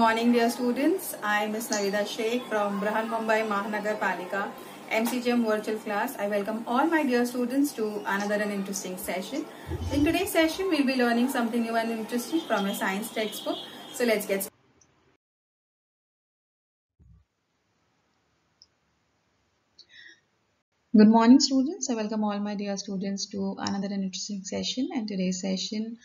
morning, dear students. I am Ms. Navida Sheikh from Brahan Mumbai Mahanagar Palika MCGM virtual class. I welcome all my dear students to another and interesting session. In today's session, we'll be learning something new and interesting from a science textbook. So let's get started. Good morning, students. I welcome all my dear students to another and interesting session. And today's session,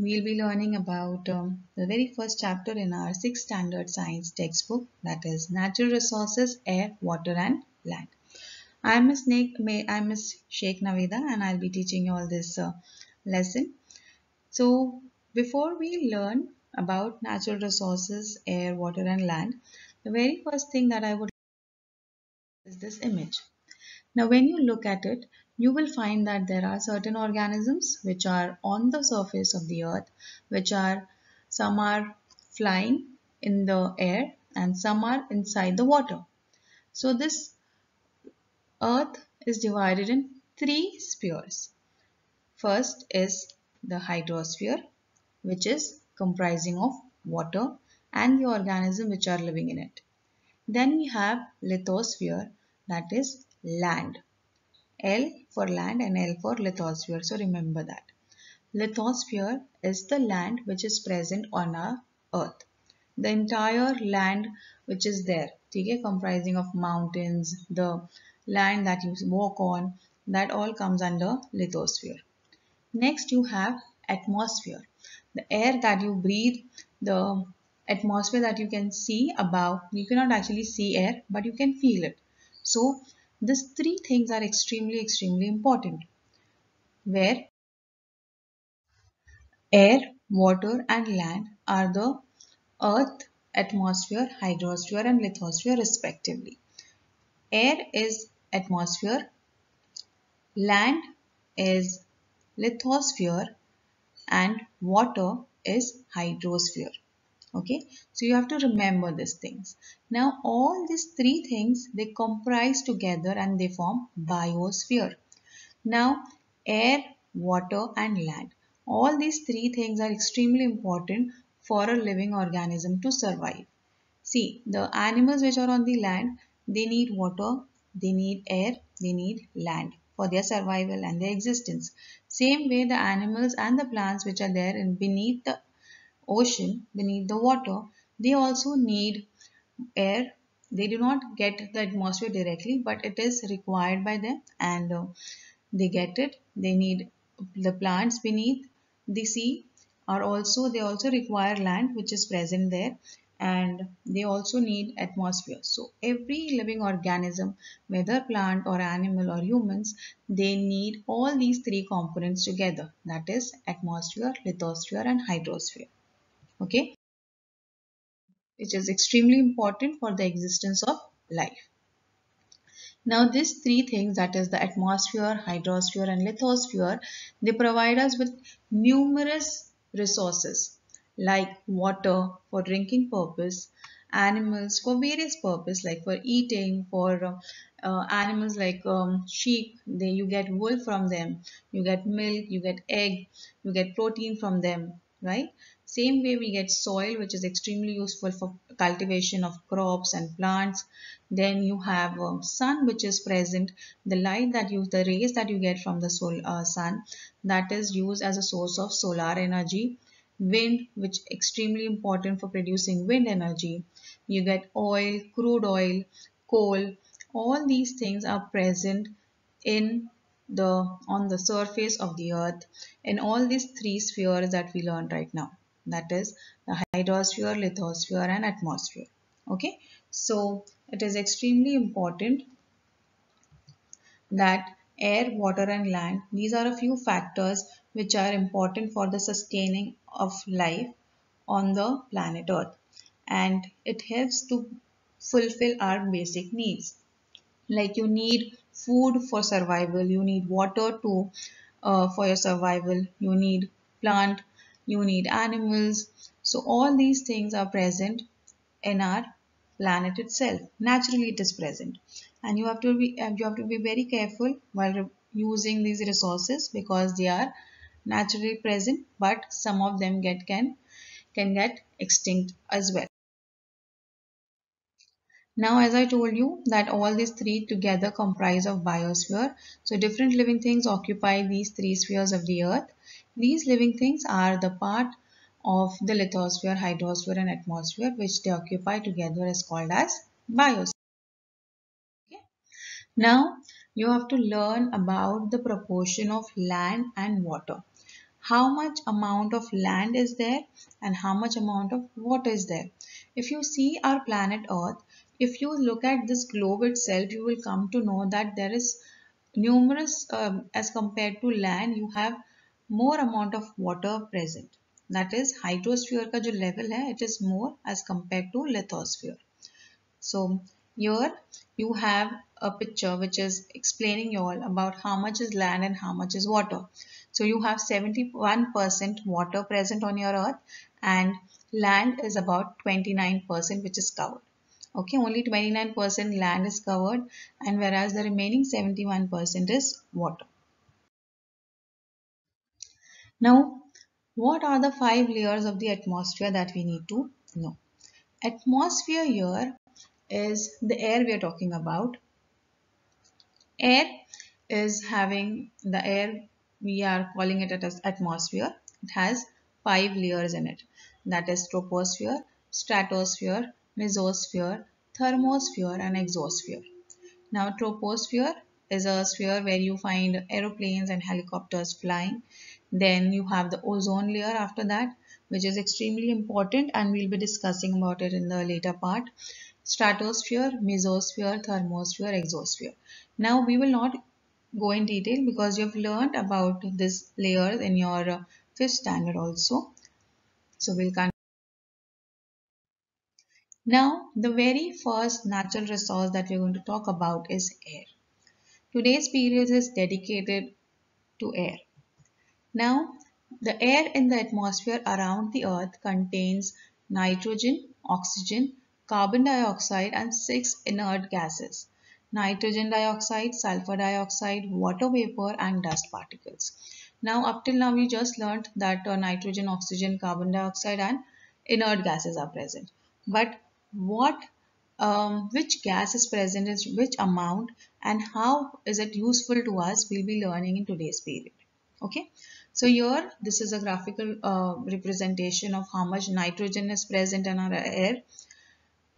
we'll be learning about the very first chapter in our 6th standard science textbook, that is natural resources, air, water and land. I'm Miss Sheikh Navida and I'll be teaching you all this lesson. So before we learn about natural resources, air, water and land, the very first thing that I would is this image. Now when you look at it, you will find that there are certain organisms which are on the surface of the earth, some are flying in the air and some are inside the water. So this earth is divided in three spheres. First is the hydrosphere, which is comprising of water and the organisms which are living in it. Then we have lithosphere, that is land. L for land and L for lithosphere. So remember that. Lithosphere is the land which is present on our earth. The entire land which is there, okay, comprising of mountains, the land that you walk on, that all comes under lithosphere. Next you have atmosphere, the air that you breathe, the atmosphere that you can see above. You cannot actually see air, but you can feel it. So these three things are extremely important, where air, water and land are the earth, atmosphere, hydrosphere and lithosphere respectively. Air is atmosphere, land is lithosphere and water is hydrosphere. Okay, so you have to remember these things. Now all these three things, they comprise together and they form biosphere. Now air, water and land, all these three things are extremely important for a living organism to survive. See, the animals which are on the land, they need water, they need air, they need land for their survival and their existence. Same way the animals and the plants which are there in beneath the ocean, beneath the water, they also need air. They do not get the atmosphere directly, but it is required by them and they get it. They need the plants beneath the sea they also require land which is present there, and they also need atmosphere. So every living organism, whether plant or animal or humans, they need all these three components together, that is atmosphere, lithosphere and hydrosphere. Okay, which is extremely important for the existence of life. Now these three things, that is the atmosphere, hydrosphere and lithosphere, they provide us with numerous resources like water for drinking purpose, animals for various purpose like for eating, for animals like sheep, you get wool from them, you get milk, you get egg, you get protein from them, right? Same way we get soil, which is extremely useful for cultivation of crops and plants. Then you have sun, which is present, the the rays that you get from the sun, that is used as a source of solar energy. Wind, which is extremely important for producing wind energy. You get oil, crude oil, coal. All these things are present in on the surface of the earth in all these three spheres that we learned right now, that is the hydrosphere, lithosphere and atmosphere. Okay, so it is extremely important that air, water and land, these are a few factors which are important for the sustaining of life on the planet earth, and it helps to fulfill our basic needs. Like you need food for survival, you need water to for your survival, you need plant, you need animals. So all these things are present in our planet itself. Naturally it is present, and you have to be very careful while using these resources, because they are naturally present, but some of them can get extinct as well. Now, as I told you that all these three together comprise of biosphere. So different living things occupy these three spheres of the earth. These living things are the part of the lithosphere, hydrosphere and atmosphere, which they occupy together is called as biosphere. Okay? Now, you have to learn about the proportion of land and water. How much amount of land is there and how much amount of water is there. If you see our planet Earth, if you look at this globe itself, you will come to know that there is numerous, as compared to land, you have more amount of water present. That is, hydrosphere का जो level है, it is more as compared to lithosphere. So here you have a picture which is explaining you all about how much is land and how much is water. So you have 71% water present on your earth and land is about 29% which is covered. Okay, only 29% land is covered and whereas the remaining 71% is water. Now, what are the 5 layers of the atmosphere that we need to know? Atmosphere here is the air we are talking about. Air is having the air, we are calling it as atmosphere. It has 5 layers in it. That is troposphere, stratosphere, mesosphere, thermosphere and exosphere. Now troposphere is a sphere where you find aeroplanes and helicopters flying. Then you have the ozone layer after that, which is extremely important and we'll be discussing about it in the later part. Stratosphere, mesosphere, thermosphere, exosphere. Now we will not go in detail because you've learned about this layer in your 5th standard also. So we'll continue. Now the very first natural resource that we're going to talk about is air. Today's period is dedicated to air. Now, the air in the atmosphere around the earth contains nitrogen, oxygen, carbon dioxide and 6 inert gases. Nitrogen dioxide, sulfur dioxide, water vapor and dust particles. Now, up till now we just learned that nitrogen, oxygen, carbon dioxide and inert gases are present. But what which gas is present in which amount and how is it useful to us, we'll be learning in today's period. Okay, so here this is a graphical representation of how much nitrogen is present in our air.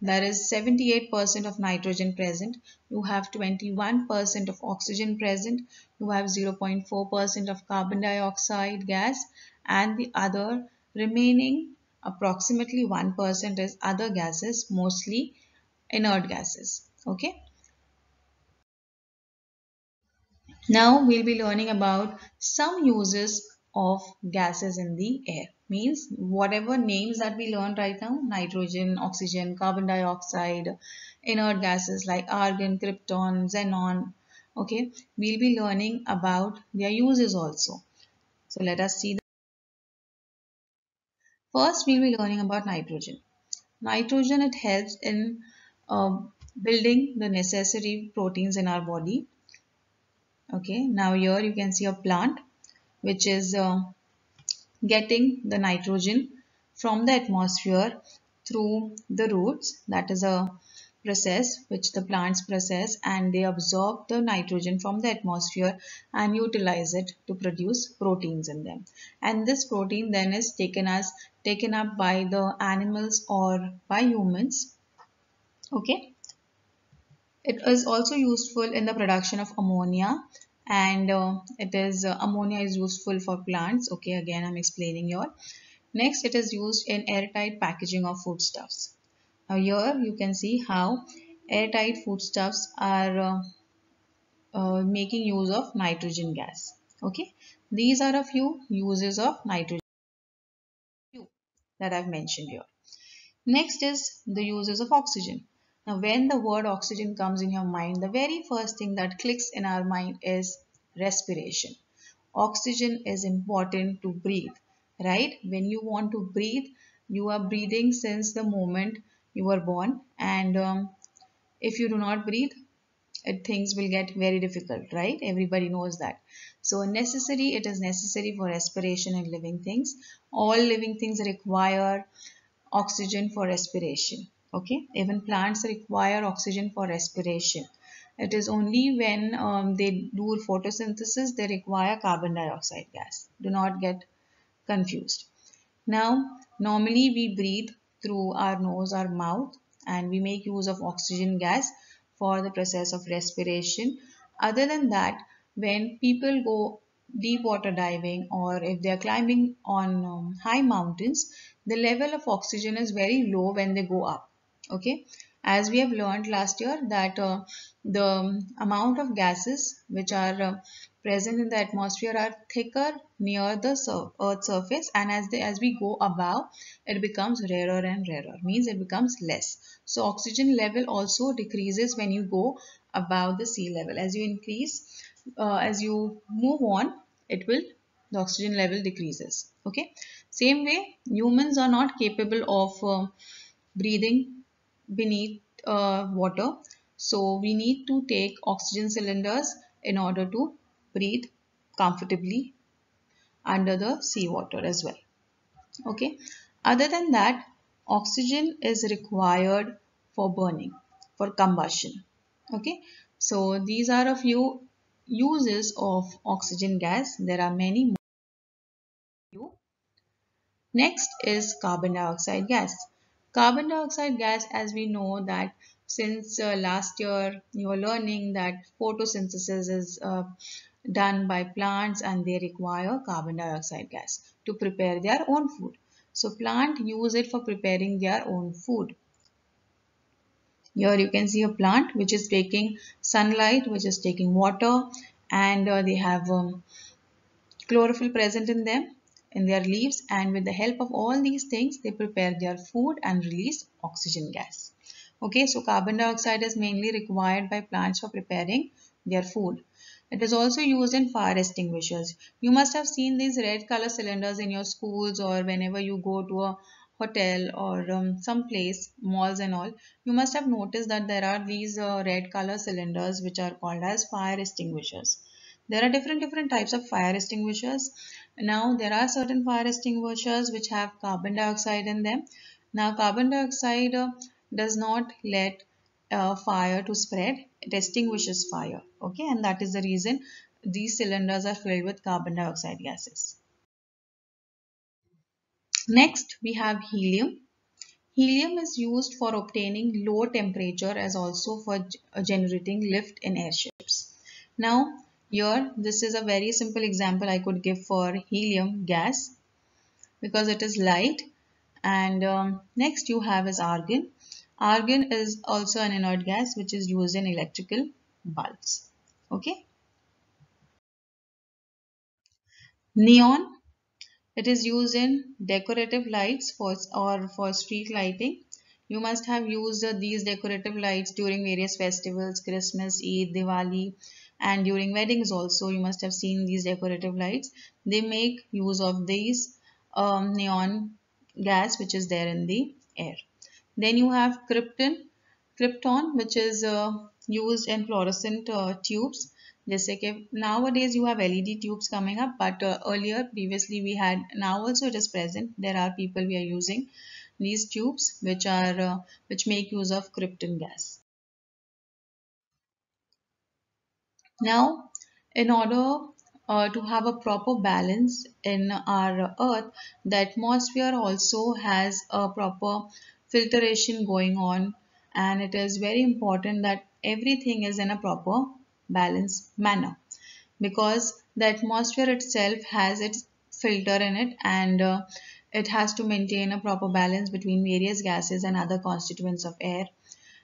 There is 78% of nitrogen present. You have 21% of oxygen present. You have 0.4% of carbon dioxide gas and the other remaining approximately 1% is other gases, mostly inert gases. Okay. Now we'll be learning about some uses of gases in the air. Means whatever names that we learned right now, nitrogen, oxygen, carbon dioxide, inert gases like argon, krypton, xenon. Okay, we'll be learning about their uses also. So let us see. First, we'll be learning about nitrogen. Nitrogen, it helps in building the necessary proteins in our body. Okay, now here you can see a plant which is getting the nitrogen from the atmosphere through the roots. That is a process which the plants process and they absorb the nitrogen from the atmosphere and utilize it to produce proteins in them. And this protein then is taken up by the animals or by humans. Okay. It is also useful in the production of ammonia and ammonia is useful for plants. Okay, again I'm explaining here. Next, it is used in airtight packaging of foodstuffs. Now here you can see how airtight foodstuffs are making use of nitrogen gas. Okay, these are a few uses of nitrogen that I've mentioned here. Next is the uses of oxygen. Now, when the word oxygen comes in your mind, the very first thing that clicks in our mind is respiration. Oxygen is important to breathe, right? When you want to breathe, you are breathing since the moment you were born, and if you do not breathe, things will get very difficult, right? Everybody knows that. So it is necessary for respiration in living things. All living things require oxygen for respiration. Okay, even plants require oxygen for respiration. It is only when they do photosynthesis they require carbon dioxide gas. Do not get confused. Now, normally we breathe through our nose or mouth, and we make use of oxygen gas for the process of respiration. Other than that, when people go deep water diving or if they are climbing on high mountains, the level of oxygen is very low when they go up. Okay, as we have learned last year that the amount of gases which are present in the atmosphere are thicker near the earth's surface, and as we go above it becomes rarer and rarer, means it becomes less. So oxygen level also decreases when you go above the sea level. As you increase, as you move on, it will, the oxygen level decreases. Okay, same way humans are not capable of breathing beneath water. So we need to take oxygen cylinders in order to breathe comfortably under the seawater as well. Okay. Other than that, oxygen is required for burning, for combustion. Okay. So these are a few uses of oxygen gas. There are many more. Next is carbon dioxide gas. Carbon dioxide gas, as we know that since last year you are learning that photosynthesis is done by plants and they require carbon dioxide gas to prepare their own food. So plant use it for preparing their own food. Here you can see a plant which is taking sunlight, which is taking water, and they have chlorophyll present in them, in their leaves, and with the help of all these things they prepare their food and release oxygen gas. Okay, so carbon dioxide is mainly required by plants for preparing their food. It is also used in fire extinguishers. You must have seen these red color cylinders in your schools or whenever you go to a hotel or some place, malls and all. You must have noticed that there are these red color cylinders which are called as fire extinguishers. There are different types of fire extinguishers. Now there are certain fire extinguishers which have carbon dioxide in them. Now carbon dioxide does not let fire to spread, it extinguishes fire. Okay, and that is the reason these cylinders are filled with carbon dioxide gases. Next we have helium. Helium is used for obtaining low temperature as also for generating lift in airships. Now, here this is a very simple example I could give for helium gas because it is light. And next you have is argon. Argon is also an inert gas which is used in electrical bulbs. Okay. Neon. It is used in decorative lights for street lighting. You must have used these decorative lights during various festivals, Christmas, Eid, Diwali, and during weddings also. You must have seen these decorative lights. They make use of these neon gas which is there in the air. Then you have krypton, which is used in fluorescent tubes. जैसे कि nowadays you have LED tubes coming up, but earlier previously we had, now also it is present. There are people we are using these tubes which make use of krypton gas. Now, in order to have a proper balance in our earth, the atmosphere also has a proper filtration going on, and it is very important that everything is in a proper balanced manner because the atmosphere itself has its filter in it, and it has to maintain a proper balance between various gases and other constituents of air.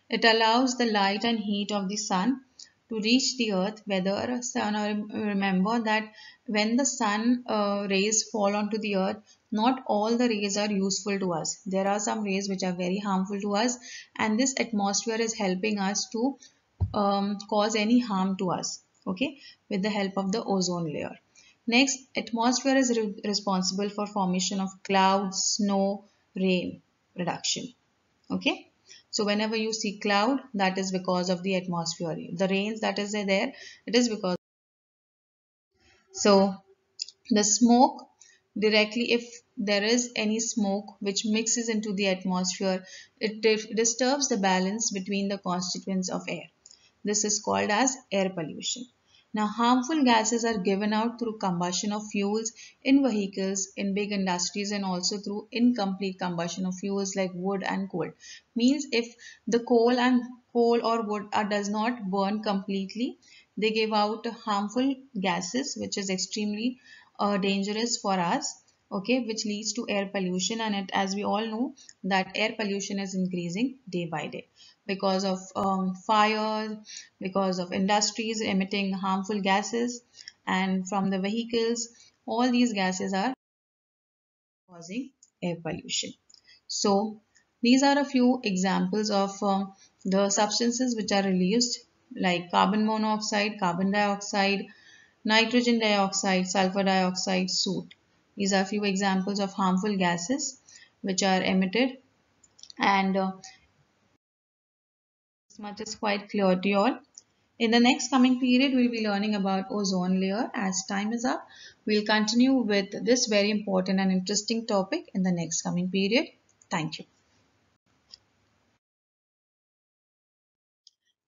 It allows the light and heat of the sun to reach the earth, whether sun or remember that when the sun rays fall onto the earth, not all the rays are useful to us. There are some rays which are very harmful to us, and this atmosphere is helping us to cause any harm to us, okay, with the help of the ozone layer. Next, atmosphere is responsible for formation of clouds, snow, rain production. Okay, so whenever you see cloud, that is because of the atmosphere. The rains that is there, it is because. So the smoke directly, if there is any smoke which mixes into the atmosphere, it disturbs the balance between the constituents of air. This is called as air pollution. Now, harmful gases are given out through combustion of fuels in vehicles, in big industries, and also through incomplete combustion of fuels like wood and coal. Means if the coal or wood does not burn completely, they give out harmful gases, which is extremely dangerous for us, okay, which leads to air pollution. And as we all know that air pollution is increasing day by day because of fire, because of industries emitting harmful gases, and from the vehicles. All these gases are causing air pollution. So these are a few examples of the substances which are released, like carbon monoxide, carbon dioxide, nitrogen dioxide, sulfur dioxide, soot. These are few examples of harmful gases which are emitted, and this much is quite clear to you all. In the next coming period, we'll be learning about ozone layer. As time is up, we'll continue with this very important and interesting topic in the next coming period. Thank you.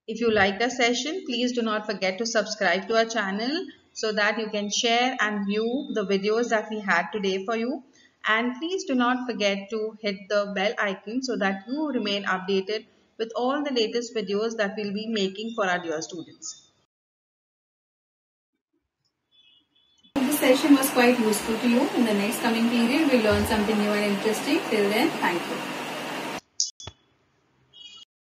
If you liked our session, please do not forget to subscribe to our channel so that you can share and view the videos that we had today for you. And please do not forget to hit the bell icon so that you remain updated with all the latest videos that we'll be making for our dear students. This session was quite useful to you. In the next coming period, we'll learn something new and interesting. Till then, thank you.